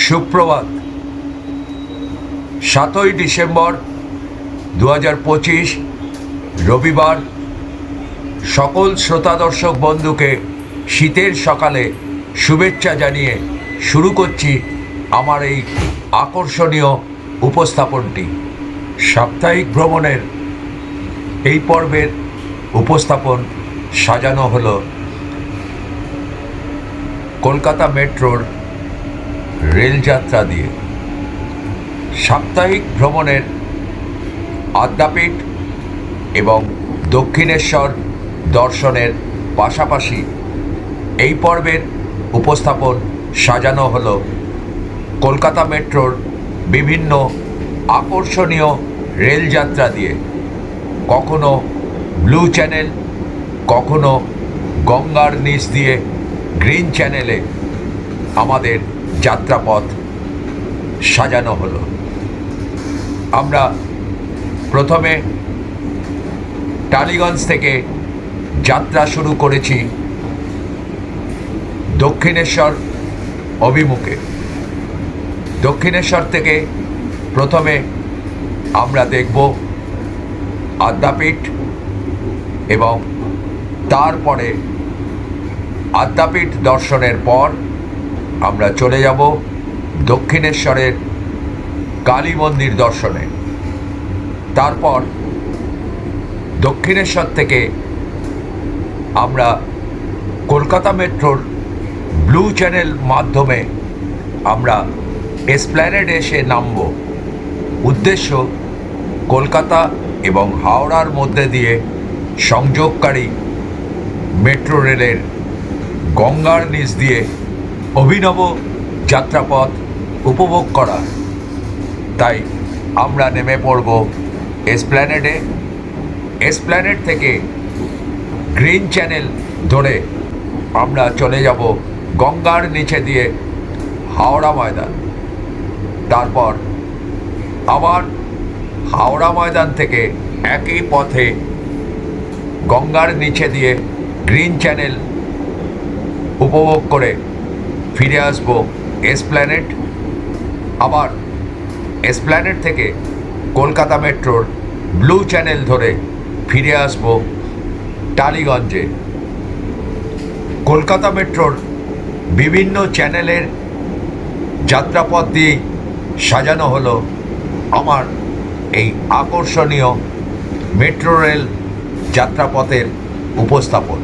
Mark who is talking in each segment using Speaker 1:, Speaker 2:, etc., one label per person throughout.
Speaker 1: সুপ্রভাত। 7ই ডিসেম্বর 2025 রবিবার। সকল শ্রোতা দর্শক বন্ধুকে শীতের সকালে শুভেচ্ছা জানিয়ে শুরু করছি আমার এই আকর্ষণীয় উপস্থাপনটি। সাপ্তাহিক ভ্রমণের এই পর্বের উপস্থাপন সাজানো হলো কলকাতা মেট্রোর রেলযাত্রা দিয়ে। সাপ্তাহিক ভ্রমণের আদ্যাপীঠ এবং দক্ষিণেশ্বর দর্শনের পাশাপাশি এই পর্বের উপস্থাপন সাজানো হলো কলকাতা মেট্রোর বিভিন্ন আকর্ষণীয় রেলযাত্রা দিয়ে। কখনো ব্লু চ্যানেল, কখনো গঙ্গার নিচ দিয়ে গ্রিন চ্যানেলে আমাদের যাত্রাপথ সাজানো হলো। আমরা প্রথমে টালিগঞ্জ থেকে যাত্রা শুরু করেছি দক্ষিণেশ্বর অভিমুখে। দক্ষিণেশ্বর থেকে প্রথমে আমরা দেখব আদ্যাপীঠ এবং তারপরে আদ্যাপীঠ দর্শনের পর আমরা চলে যাব দক্ষিণেশ্বরের কালী মন্দির দর্শনে। তারপর দক্ষিণেশ্বর থেকে আমরা কলকাতা মেট্রোর ব্লু চ্যানেল মাধ্যমে আমরা এসপ্ল্যানেডে এসে নামব। উদ্দেশ্য কলকাতা এবং হাওড়ার মধ্যে দিয়ে সংযোগকারী মেট্রো রেলের গঙ্গার নিচ দিয়ে অভিনব যাত্রাপথ উপভোগ করা। তাই আমরা নেমে পড়ব এসপ্ল্যানেডে। এসপ্ল্যানেড থেকে গ্রিন চ্যানেল ধরে আমরা চলে যাব গঙ্গার নিচে দিয়ে হাওড়া ময়দান। তারপর আবার হাওড়া ময়দান থেকে একই পথে গঙ্গার নিচে দিয়ে গ্রিন চ্যানেল উপভোগ করে ফিরে আসব এসপ্ল্যানেড। আবার এসপ্ল্যানেড থেকে কলকাতা মেট্রোর ব্লু চ্যানেল ধরে ফিরে আসব টালিগঞ্জে। কলকাতা মেট্রোর বিভিন্ন চ্যানেলের যাত্রাপথ দিয়েই সাজানো হলো আমার এই আকর্ষণীয় মেট্রো রেল যাত্রাপথের উপস্থাপন।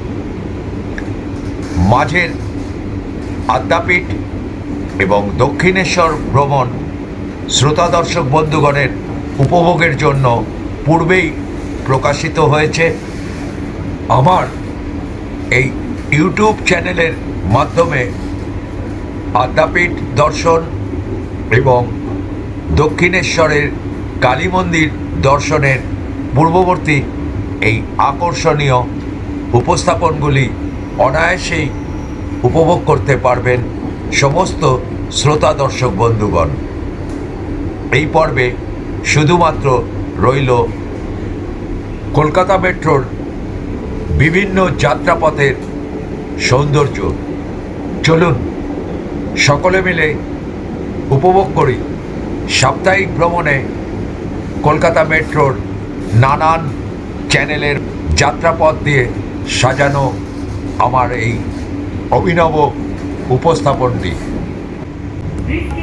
Speaker 1: মাঝের আদ্যাপীঠ এবং দক্ষিণেশ্বর ভ্রমণ শ্রোতা দর্শক বন্ধুগণের উপভোগের জন্য পূর্বেই প্রকাশিত হয়েছে। আমার এই ইউটিউব চ্যানেলের মাধ্যমে আদ্যাপীঠ দর্শন এবং দক্ষিণেশ্বরের কালী মন্দির দর্শনের পূর্ববর্তী এই আকর্ষণীয় উপস্থাপনগুলি অনায়াসেই উপভোগ করতে পারবেন সমস্ত শ্রোতা দর্শক বন্ধুগণ। এই পর্বে শুধুমাত্র রইল কলকাতা মেট্রোর বিভিন্ন যাত্রাপথের সৌন্দর্য। চলুন সকলে মিলে উপভোগ করি সাপ্তাহিক ভ্রমণে কলকাতা মেট্রোর নানান চ্যানেলের যাত্রাপথ দিয়ে সাজানো আমার এই অভিনব উপস্থাপনটি।
Speaker 2: রেডিও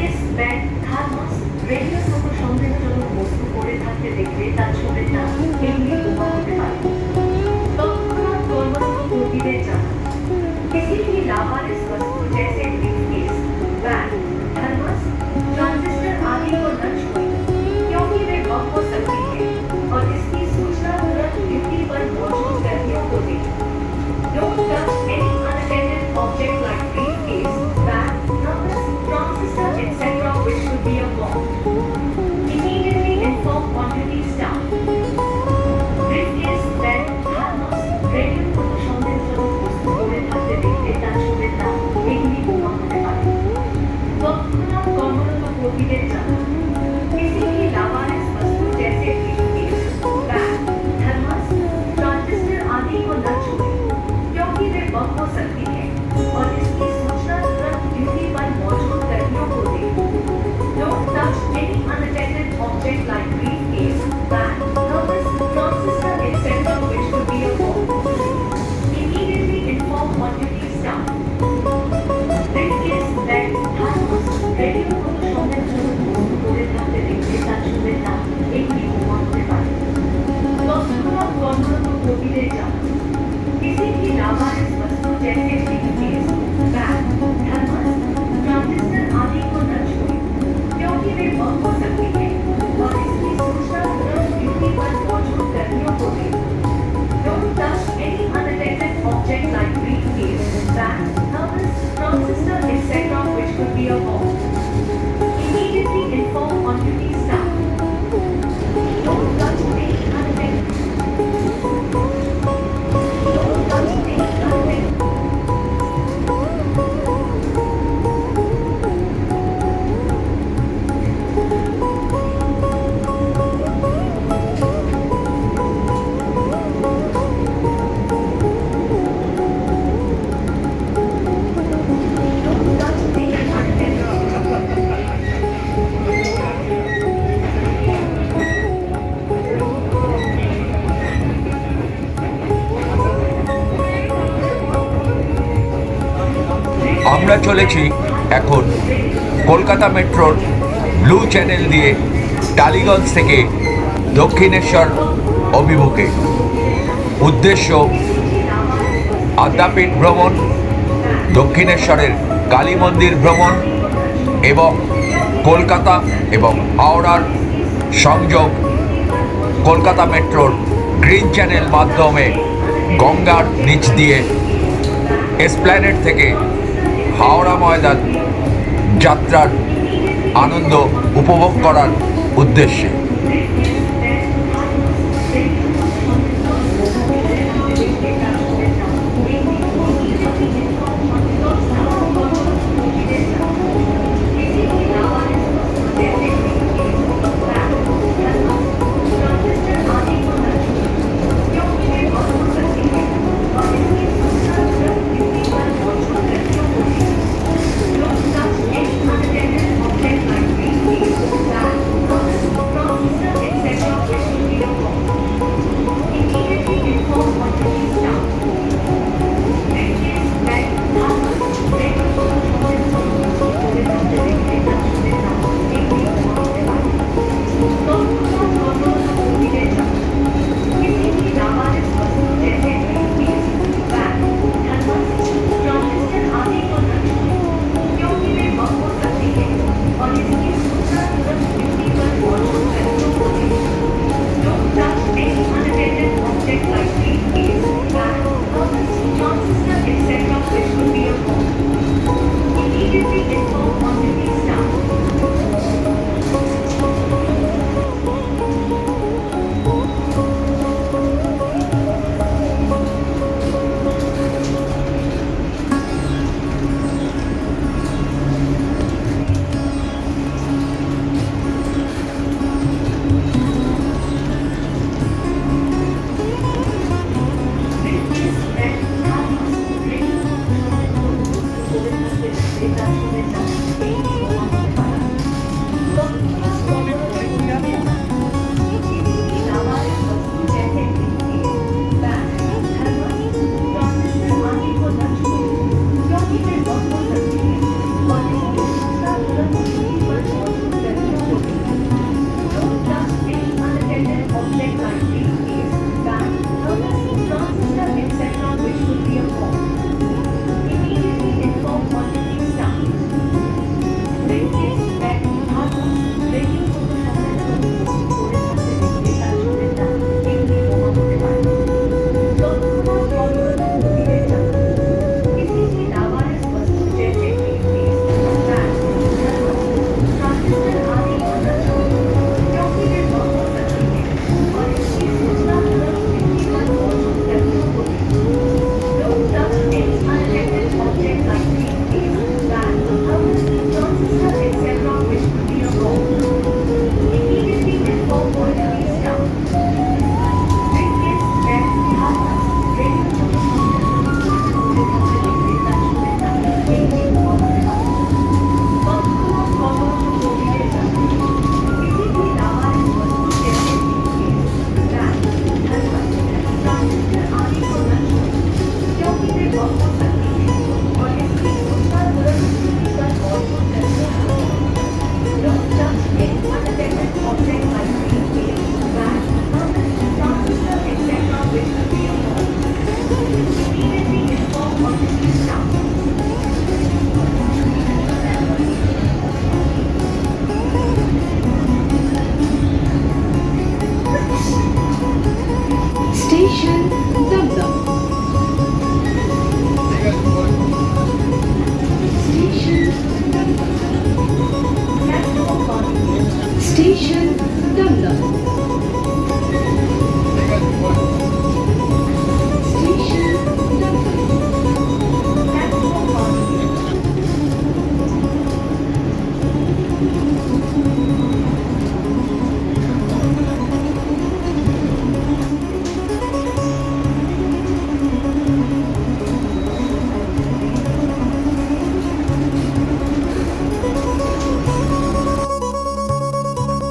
Speaker 1: আমরা চলেছি এখন কলকাতা মেট্রোর ব্লু চ্যানেল দিয়ে টালিগঞ্জ থেকে দক্ষিণেশ্বর অভিমুখে। উদ্দেশ্য আদ্যাপীঠ ভ্রমণ, দক্ষিণেশ্বরের কালী মন্দির ভ্রমণ এবং কলকাতা এবং হাওড়ার সংযোগ কলকাতা মেট্রোর গ্রিন চ্যানেল মাধ্যমে গঙ্গার নিচ দিয়ে এসপ্ল্যানেড থেকে হাওড়া ময়দান যাত্রার আনন্দ উপভোগ করার উদ্দেশ্যে।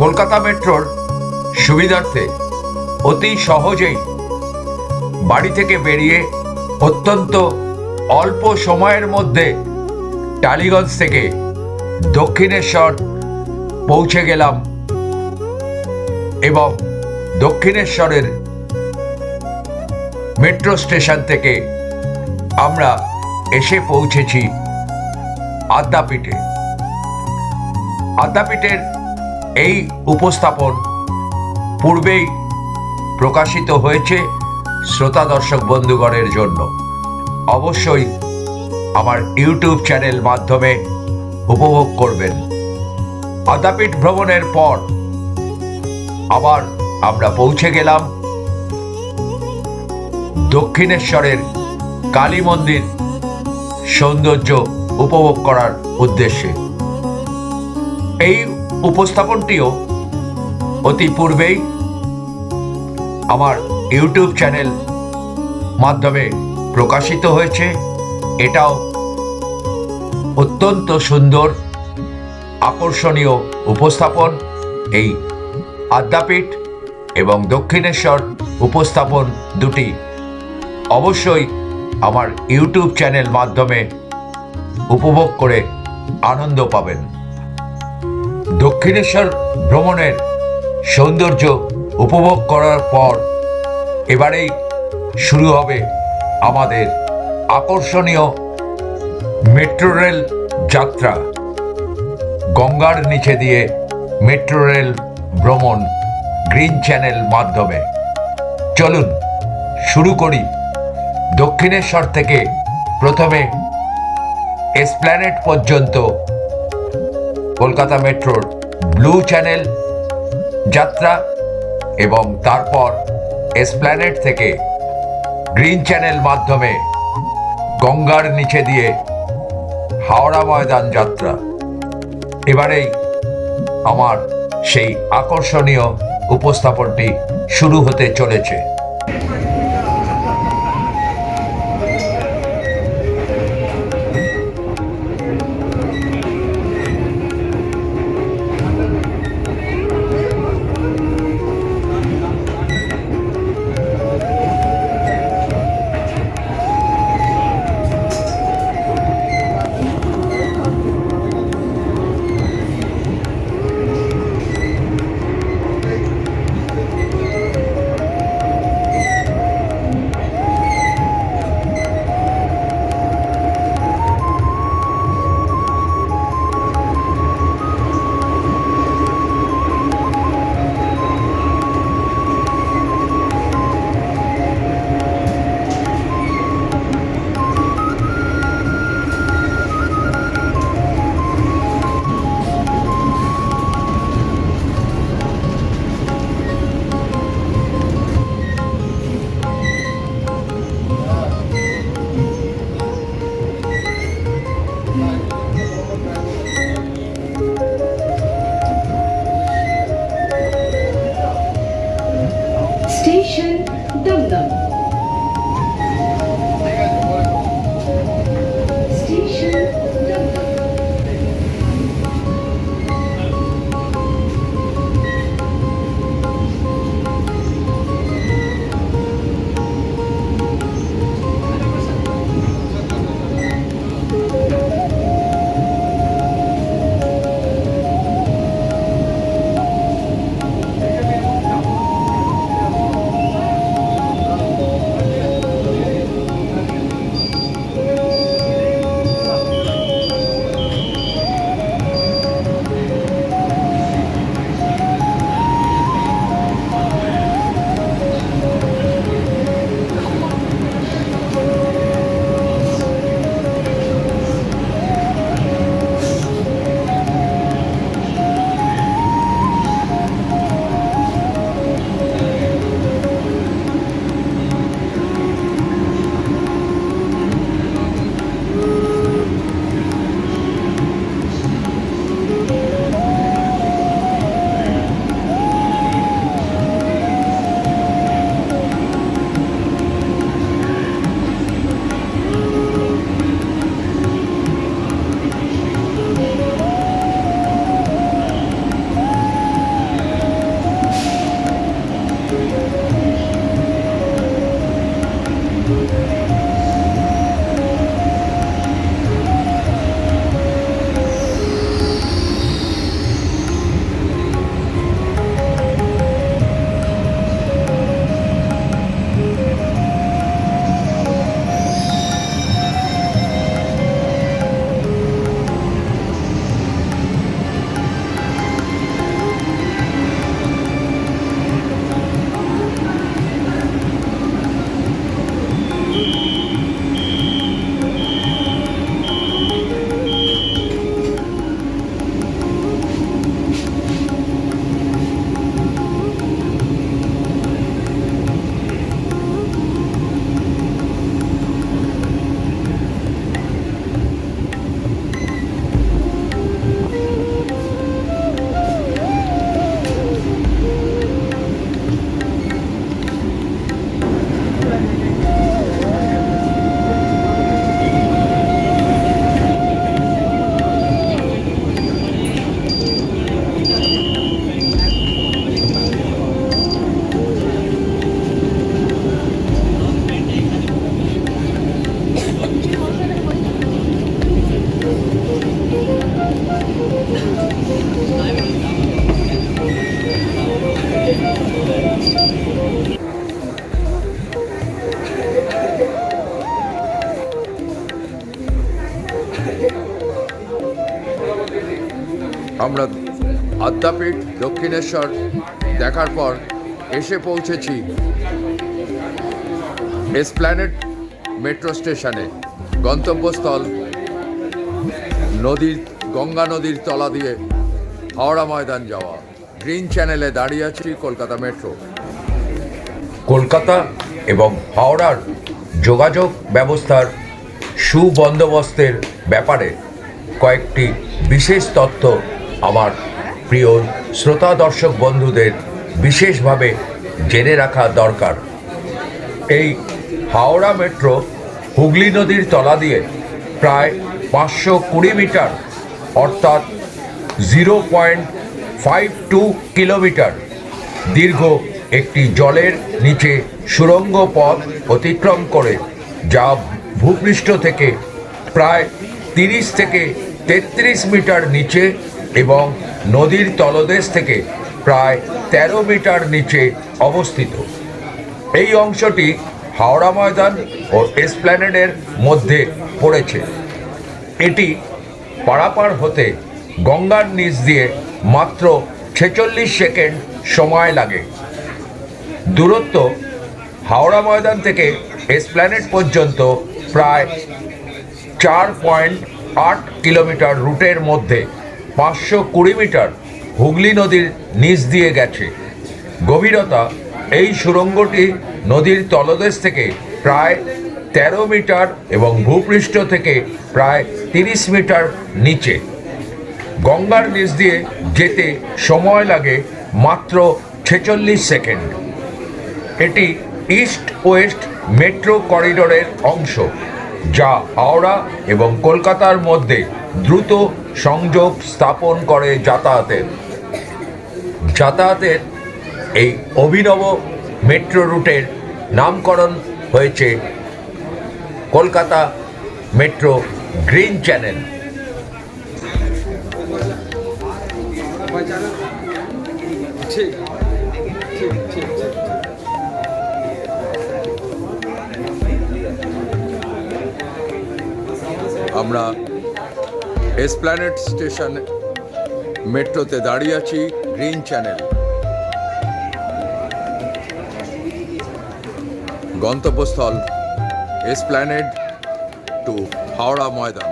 Speaker 1: কলকাতা মেট্রোর সুবিধার্থে অতি সহজেই বাড়ি থেকে বেরিয়ে অত্যন্ত অল্প সময়ের মধ্যে টালিগঞ্জ থেকে দক্ষিণেশ্বর পৌঁছে গেলাম এবং দক্ষিণেশ্বরের মেট্রো স্টেশন থেকে আমরা এসে পৌঁছেছি আদ্যাপীঠে। আদ্যাপীঠের এই উপস্থাপন পূর্বেই প্রকাশিত হয়েছে শ্রোতা দর্শক বন্ধুগণের জন্য। অবশ্যই আমার ইউটিউব চ্যানেল মাধ্যমে উপভোগ করবেন। আদ্যাপীঠ ভ্রমণের পর আবার আমরা পৌঁছে গেলাম দক্ষিণেশ্বরের কালী মন্দির সৌন্দর্য উপভোগ করার উদ্দেশ্যে। এই উপস্থাপনটিও অতি পূর্বেই আমার ইউটিউব চ্যানেল মাধ্যমে প্রকাশিত হয়েছে। এটাও অত্যন্ত সুন্দর আকর্ষণীয় উপস্থাপন। এই আদ্যাপীঠ এবং দক্ষিণেশ্বর উপস্থাপন দুটি অবশ্যই আমার ইউটিউব চ্যানেল মাধ্যমে উপভোগ করে আনন্দ পাবেন। দক্ষিণেশ্বর ভ্রমণের সৌন্দর্য উপভোগ করার পর এবারেই শুরু হবে আমাদের আকর্ষণীয় মেট্রো রেল যাত্রা। গঙ্গার নিচে দিয়ে মেট্রো রেল ভ্রমণ গ্রিন চ্যানেল মাধ্যমে। চলুন শুরু করি। দক্ষিণেশ্বর থেকে প্রথমে এসপ্ল্যানেড পর্যন্ত কলকাতা মেট্রোর ব্লু চ্যানেল যাত্রা এবং তারপর এসপ্ল্যানেড থেকে গ্রিন চ্যানেল মাধ্যমে গঙ্গার নিচে দিয়ে হাওড়া ময়দান যাত্রা। এবারেই আমার সেই আকর্ষণীয় উপস্থাপনটি শুরু হতে চলেছে। আমরা আদ্যাপীঠ দক্ষিণেশ্বর দেখার পর এসে পৌঁছেছি এসপ্ল্যানেড মেট্রো স্টেশনে। গন্তব্যস্থল গঙ্গা নদীর তলা দিয়ে হাওড়া ময়দান যাওয়া। গ্রিন চ্যানেলে দাঁড়িয়ে আছি কলকাতা মেট্রো। কলকাতা এবং হাওড়ার যোগাযোগ ব্যবস্থার সুবন্দোবস্তের ব্যাপারে কয়েকটি বিশেষ তথ্য আমার প্রিয় শ্রোতা দর্শক বন্ধুদের বিশেষভাবে জেনে রাখা দরকার। এই হাওড়া মেট্রো হুগলি নদীর তলা দিয়ে প্রায় 520 মিটার অর্থাৎ 0.52 কিলোমিটার দীর্ঘ একটি জলের নিচে সুড়ঙ্গ পথ অতিক্রম করে, যা ভূপৃষ্ঠ থেকে প্রায় 30 থেকে 33 মিটার নিচে এবং নদীর তলদেশ থেকে প্রায় 13 মিটার নিচে অবস্থিত। এই অংশটি হাওড়া ময়দান ও এসপ্ল্যানেডের মধ্যে পড়েছে। এটি পারাপার হতে গঙ্গার নিচ দিয়ে মাত্র 46 সেকেন্ড সময় লাগে। দূরত্ব হাওড়া ময়দান থেকে এসপ্ল্যানেড পর্যন্ত প্রায় 4.8 কিলোমিটার রুটের মধ্যে 520 মিটার হুগলি নদীর নিচ দিয়ে গেছে। গভীরতা এই সুড়ঙ্গটি নদীর তলদেশ থেকে প্রায় 13 মিটার এবং ভূপৃষ্ঠ থেকে প্রায় 30 মিটার নিচে। গঙ্গার নিচ দিয়ে যেতে সময় লাগে মাত্র 46 সেকেন্ড। এটি ইস্ট ওয়েস্ট মেট্রো করিডোরের অংশ, যা হাওড়া এবং কলকাতার মধ্যে দ্রুত সংযোগ স্থাপন করে যাতায়াতের এই অভিনব মেট্রো রুটের নামকরণ হয়েছে কলকাতা মেট্রো গ্রিন চ্যানেল। আমরা এসপ্ল্যানেড স্টেশন মেট্রোতে দাঁড়িয়ে আছি গ্রিন চ্যানেল। গন্তব্যস্থল এসপ্ল্যানেড টু হাওড়া ময়দান।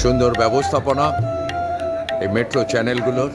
Speaker 1: সুন্দর ব্যবস্থাপনা এই মেট্রো চ্যানেলগুলোর।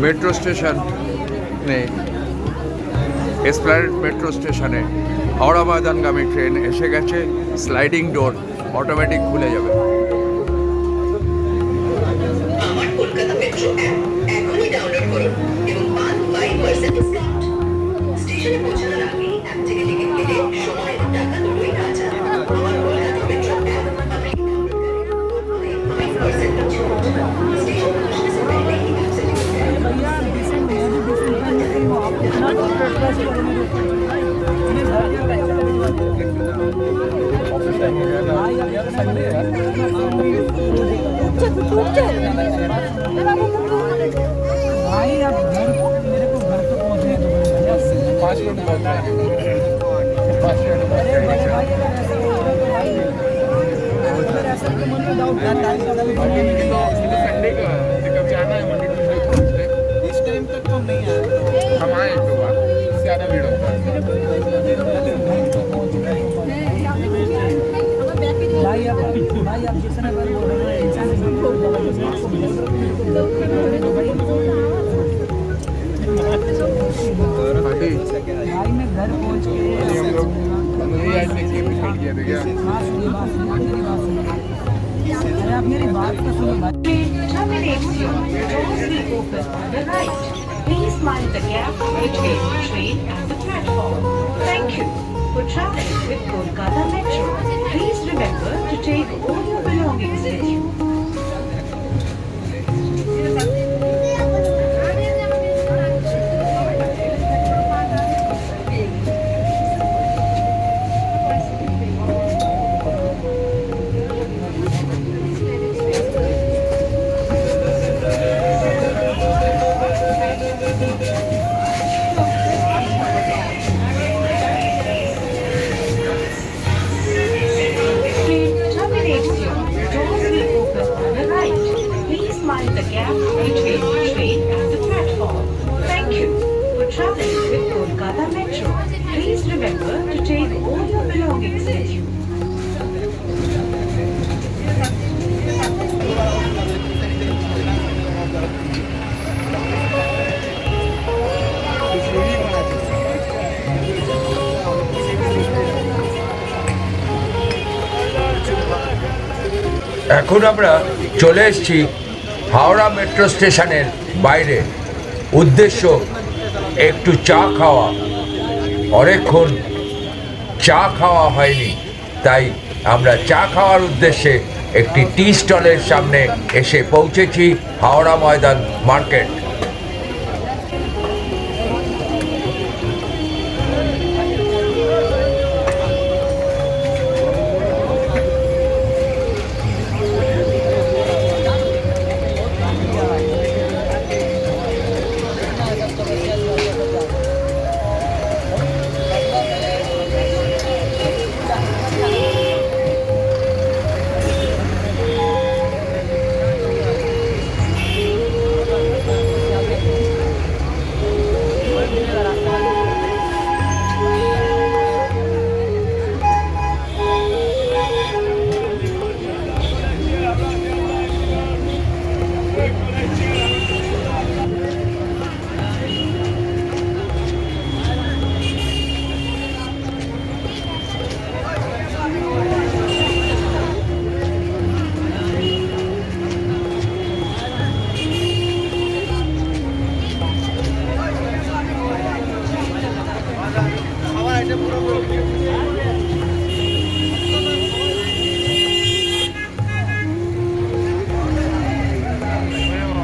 Speaker 2: মেট্রো স্টেশনে এসপ্ল্যানেড মেট্রো স্টেশনে হাওড়া ময়দানগামী ট্রেন এসে গেছে। স্লাইডিং ডোর অটোমেটিক খুলে যাবে।
Speaker 3: আমার কলকাতা মেট্রো অ্যাপ এখনই ডাউনলোড করুন এবং পান 5% ডিসকাউন্ট। স্টেশনে পৌঁছানোর আগে অ্যাপ থেকে টিকিট কেটে সময় এবং টাকা দুটোই কাজা। আমার কলকাতা মেট্রো অ্যাপ আপনি ডাউনলোড करें 5% का छूट। स्टेशन पहुंचने से पहले ही ऐप से लिंक करें।
Speaker 4: भाई आप घर को मेरे को घर तो पहुंचने दो 5 मिनट बहुत है 5 मिनट ऐसा तो मन में डाउट संडे का कब जाना है मंडे ट्यूसडे इस टाइम तक तो नहीं आया हम आए तो बात ज्यादा भीड़ होता है भाई आप जिस तरह बोल रहे हैं इंसान भाई मैं घर पहुंच के अरे आप मेरी बात तो सुनो
Speaker 3: Please mind the gap between the train and the platform. Thank you. For traveling with Kolkata Metro, please remember to take all your belongings with you. Mind the gap between the train and the platform. Thank you. For traveling with Kolkata Metro, please remember to take all your belongings with you.
Speaker 1: এখন আমরা চলে এসেছি Howrah metro স্টেশনের বাইরে। উদ্দেশ্য একটু চা খাওয়া। অনেকক্ষণ চা খাওয়া হয়নি, তাই আমরা চা খাওয়ার উদ্দেশ্যে একটি টি স্টলের সামনে এসে পৌঁছেছি হাওড়া ময়দান মার্কেট।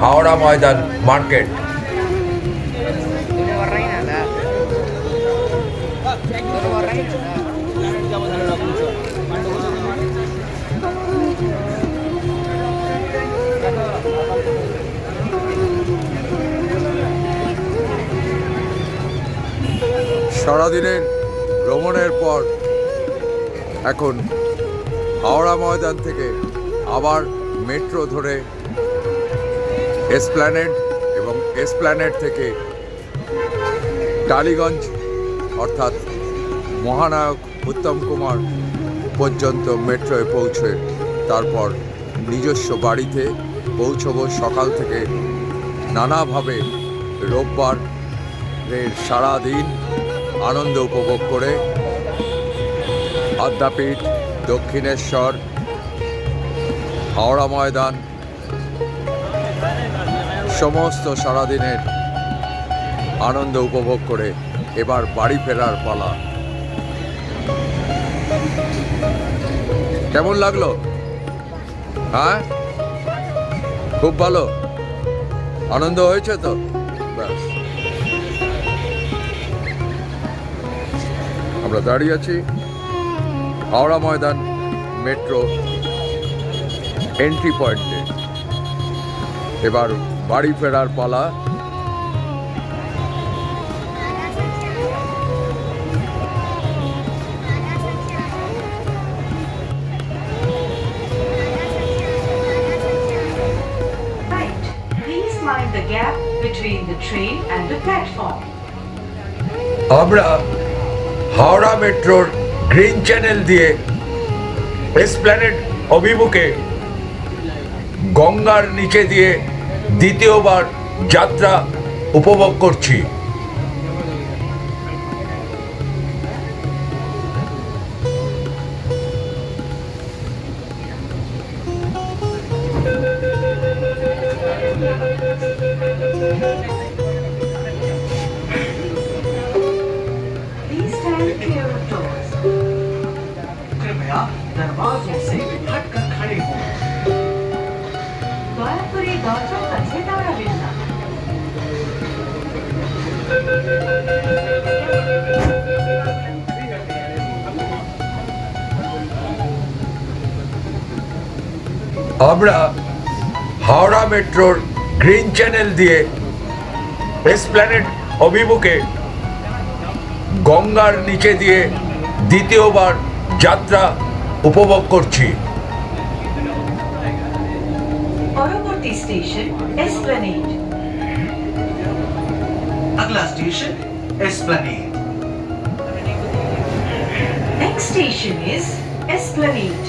Speaker 1: হাওড়া ময়দান মার্কেট।
Speaker 2: সারাদিনের ভ্রমণের পর এখন হাওড়া ময়দান থেকে আবার মেট্রো ধরে এসপ্ল্যানেড এবং এসপ্ল্যানেড থেকে টালিগঞ্জ অর্থাৎ মহানায়ক উত্তম কুমার পর্যন্ত মেট্রোয় পৌঁছে তারপর নিজস্ব বাড়িতে পৌঁছব সকাল থেকে। নানাভাবে রোববারের সারাদিন আনন্দ উপভোগ করে আদ্যাপীঠ, দক্ষিণেশ্বর, হাওড়া ময়দান সমস্ত সারাদিনের আনন্দ উপভোগ করে এবার বাড়ি ফেরার পালা। কেমন লাগলো? হ্যাঁ, খুব ভালো আনন্দ হয়েছে তো? ব্যাস, আমরা দাঁড়িয়ে আছি হাওড়া ময়দান মেট্রো এন্ট্রি পয়েন্টে। এবার বাড়ি ফেরার পালা।
Speaker 5: Please mind the gap between the train and the platform.
Speaker 1: আমরা হাওড়া মেট্রোর গ্রিন চ্যানেল দিয়ে এসপ্ল্যানেড অভিমুখে গঙ্গার নিচে দিয়ে দ্বিতীয়বার যাত্রা উপভোগ করছি।
Speaker 5: Please stand clear of doors.
Speaker 6: कृपया दरवाजों से हटकर खड़े हों।
Speaker 5: দয়া করে দরজার কাছে দাঁড়াবেন না।
Speaker 1: আমরা হাওড়া মেট্রোর গ্রিন চ্যানেল দিয়ে এসপ্ল্যানেড অভিমুখে গঙ্গার নিচে দিয়ে দ্বিতীয়বার যাত্রা উপভোগ করছি।
Speaker 5: পরবর্তী স্টেশন এসপ্ল্যানেড।
Speaker 6: अगला station Esplanade.
Speaker 5: Next station is Esplanade.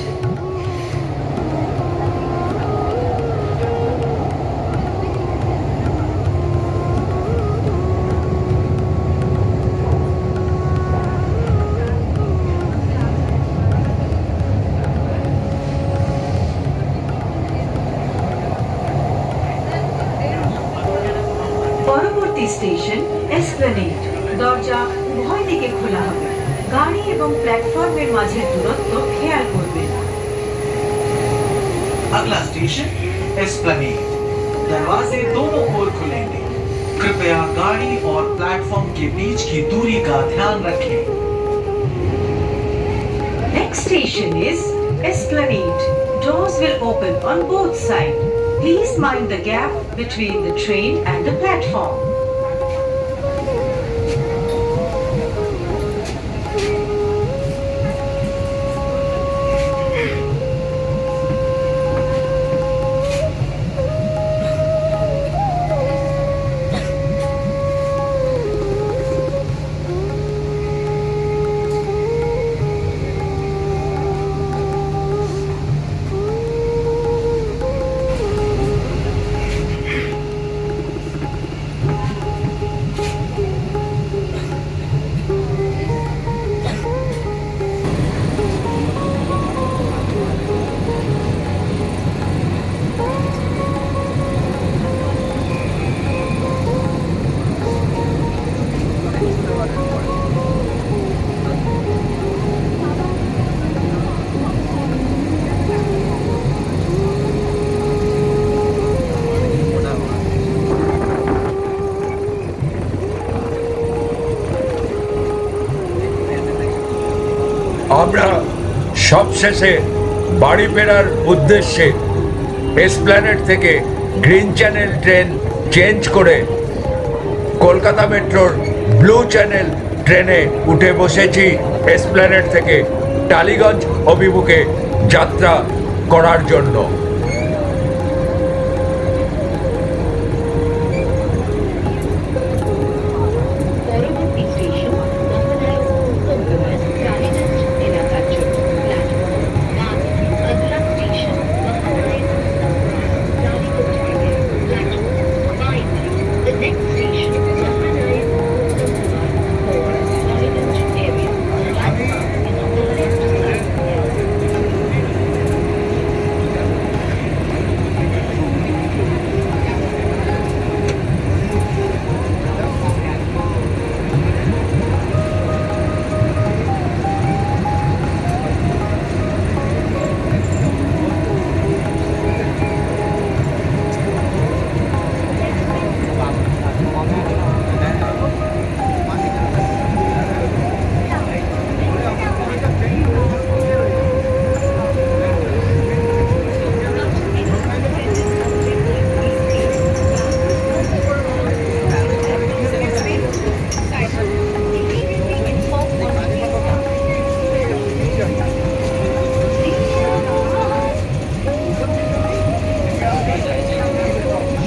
Speaker 5: পরবর্তী স্টেশন এসপ্ল্যানেড। দরজা উভয় দিকে খোলা হবে। গাড়ি এবং প্ল্যাটফর্মের মাঝের দূরত্ব খেয়াল করবেন।
Speaker 6: अगला स्टेशन एस्प्लनेड। दरवाजे दोनों ओर खुलेंगे। कृपया गाड़ी और प्लेटफॉर्म के बीच की दूरी का ध्यान रखें।
Speaker 5: Next station is Esplanade. Doors will open on both sides. Please mind the gap between the train and the platform.
Speaker 1: আমরা সবশেষে বাড়ি ফেরার উদ্দেশ্যে এসপ্ল্যানেড থেকে গ্রিন চ্যানেল ট্রেন চেঞ্জ করে কলকাতা মেট্রোর ব্লু চ্যানেল ট্রেনে উঠে বসেছি এসপ্ল্যানেড থেকে টালিগঞ্জ অভিমুখে যাত্রা করার জন্য।
Speaker 3: পরবর্তী স্টেশন মহানায়ক উত্তম কুমার টালিগঞ্জ এলাকার জন্য প্ল্যাটফর্ম 1। अगला स्टेशन महानायक उत्तम Kumar Tollygunge area platform 5। The next station महानायक उत्तम Kumar 4 Tollygunge area platform is on the left side.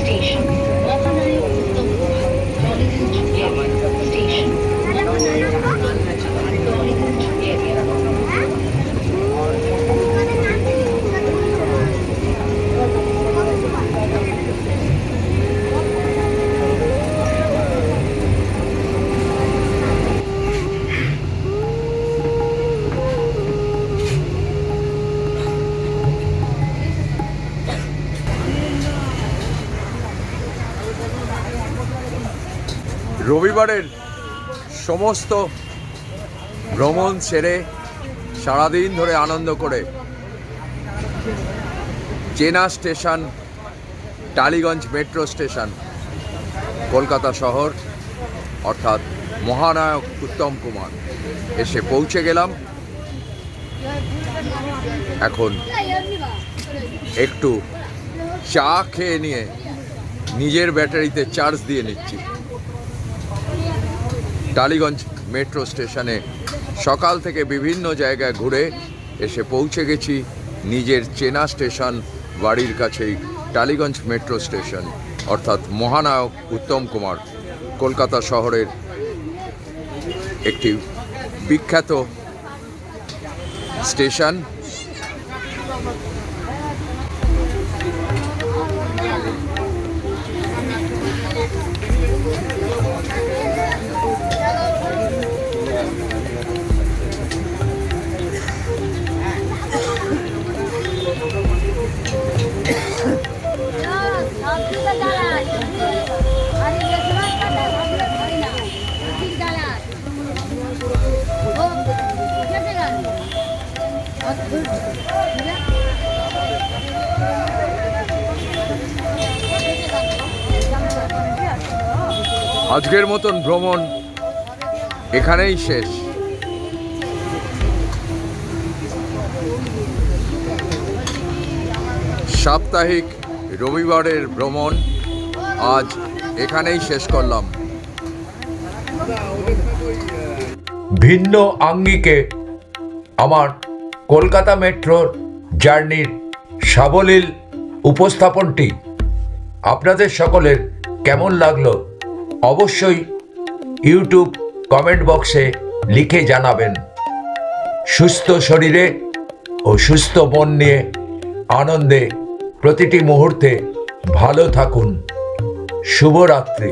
Speaker 3: Station Mahanayak Uttam Kumar Toliganj area. Station Mahanayak Uttam Kumar Toliganj area.
Speaker 2: রবিবারের সমস্ত ভ্রমণ সেরে সারাদিন ধরে আনন্দ করে চেনা station Tollygunge metro station Kolkata শহর অর্থাৎ মহানায়ক উত্তম কুমার এসে পৌঁছে গেলাম। এখন একটু চা খেয়ে নিয়ে নিজের ব্যাটারিতে চার্জ দিয়ে নিচ্ছি। টালিগঞ্জ মেট্রো স্টেশনে সকাল থেকে বিভিন্ন জায়গায় ঘুরে এসে পৌঁছে গেছি নিজের চেনা স্টেশন বাড়ির কাছেই টালিগঞ্জ মেট্রো স্টেশন অর্থাৎ মহানায়ক উত্তম কুমার কলকাতা শহরের একটি বিখ্যাত স্টেশন। আজকের মতন ভ্রমণ এখানেই শেষ। সাপ্তাহিক রবিবারের ভ্রমণ আজ এখানেই শেষ করলাম।
Speaker 1: ভিন্ন আঙ্গিকে আমার কলকাতা মেট্রোর জার্নির সাবলীল উপস্থাপনটি আপনাদের সকলের কেমন লাগলো অবশ্যই ইউটিউব কমেন্ট বক্সে লিখে জানাবেন। সুস্থ শরীরে ও সুস্থ মন নিয়ে আনন্দে প্রতিটি মুহূর্তে ভালো থাকুন। শুভরাত্রি।